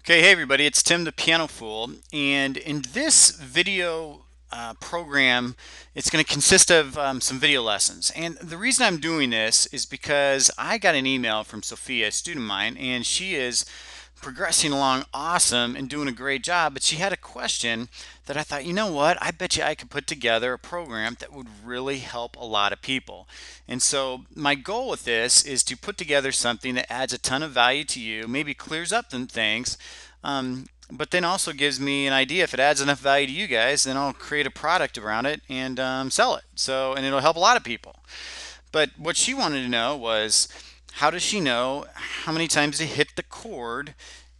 Okay, hey everybody, it's Tim the Piano Fool, and in this video program, it's going to consist of some video lessons. And the reason I'm doing this is because I got an email from Sophia, a student of mine, and she is progressing along awesome and doing a great job, but she had a question that I thought, you know what, I bet you I could put together a program that would really help a lot of people. And so my goal with this is to put together something that adds a ton of value to you, maybe clears up some things, but then also gives me an idea. If it adds enough value to you guys, then I'll create a product around it and sell it. So, and it'll help a lot of people. But what she wanted to know was, how does she know how many times to hit the chord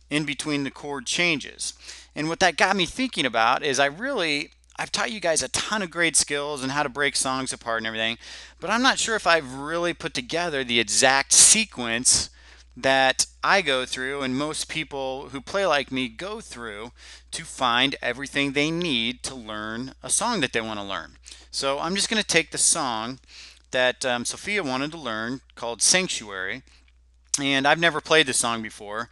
in between the chord changes? And what that got me thinking about is I've taught you guys a ton of great skills and how to break songs apart and everything, but I'm not sure if I've really put together the exact sequence that I go through and most people who play like me go through to find everything they need to learn a song that they want to learn. So I'm just going to take the song that Sophia wanted to learn called Sanctuary, and I've never played this song before.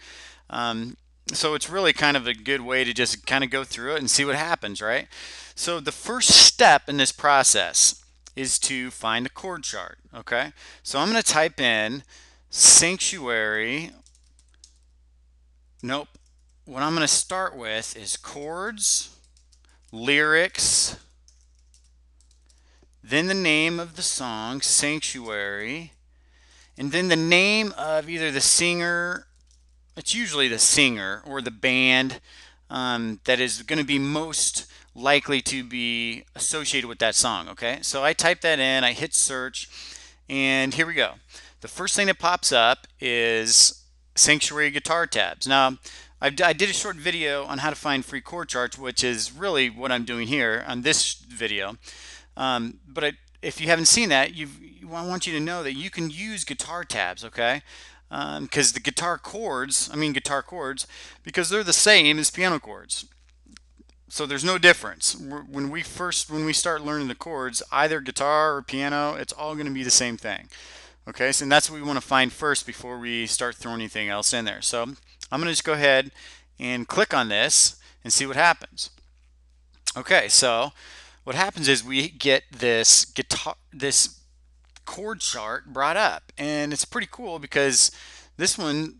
So it's really kind of a good way to just kind of go through it and see what happens, right? So the first step in this process is to find a chord chart, okay? So I'm going to type in Sanctuary. Nope. What I'm going to start with is chords, lyrics, then the name of the song, Sanctuary, and then the name of either the singer, it's usually the singer, or the band that is going to be most likely to be associated with that song, okay? So I type that in, I hit search, and here we go. The first thing that pops up is Sanctuary guitar tabs. Now, I did a short video on how to find free chord charts, which is really what I'm doing here on this video. If you haven't seen that, I want you to know that you can use guitar tabs, okay? Because the guitar chords, because they're the same as piano chords. So there's no difference. When we start learning the chords, either guitar or piano, it's all going to be the same thing. Okay, so that's what we want to find first before we start throwing anything else in there. So I'm going to just go ahead and click on this and see what happens. Okay, so what happens is we get this chord chart brought up, and it's pretty cool because this one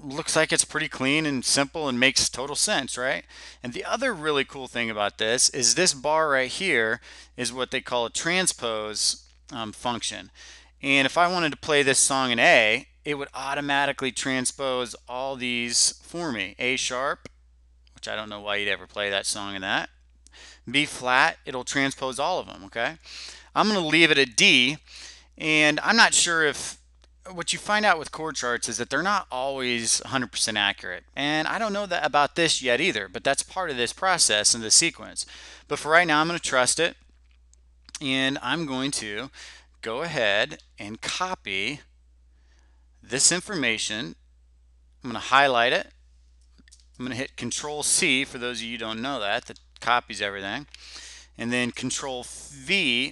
looks like it's pretty clean and simple and makes total sense, right? And the other really cool thing about this is this bar right here is what they call a transpose function. And if I wanted to play this song in A, it would automatically transpose all these for me. A sharp, which I don't know why you'd ever play that song in that. B flat, it'll transpose all of them, okay? I'm going to leave it at D, and I'm not sure if what you find out with chord charts is that they're not always 100% accurate. And I don't know that about this yet either, but that's part of this process and the sequence. But for right now, I'm going to trust it, and I'm going to go ahead and copy this information. I'm going to highlight it. I'm going to hit Control C for those of you who don't know that copies everything. And then Control V,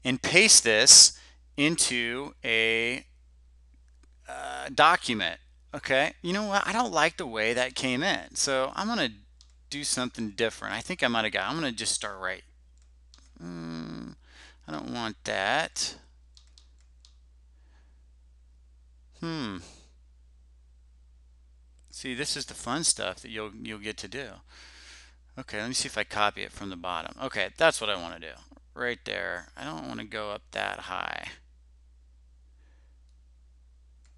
and paste this into a document. Okay, you know what? I don't like the way that came in, so I'm going to do something different. I think I'm going to just start right. I don't want that. See, this is the fun stuff that you'll get to do. Okay, let me see if I copy it from the bottom. Okay, that's what I want to do. Right there. I don't want to go up that high.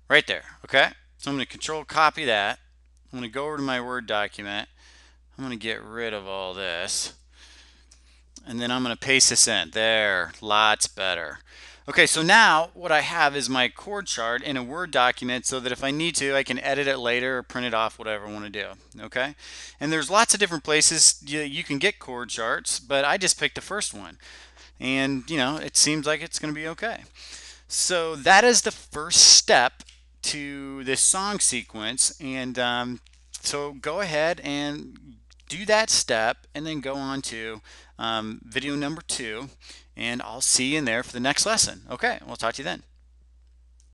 Right there, okay? So I'm going to control copy that. I'm going to go over to my Word document. I'm going to get rid of all this. And then I'm going to paste this in. There, lots better. Okay, so now what I have is my chord chart in a Word document so that if I need to, I can edit it later or print it off, whatever I want to do. Okay? And there's lots of different places you can get chord charts, but I just picked the first one. And, you know, it seems like it's going to be okay. So that is the first step to this song sequence. And so go ahead and do that step and then go on to video number 2, and I'll see you in there for the next lesson. Okay, we'll talk to you then.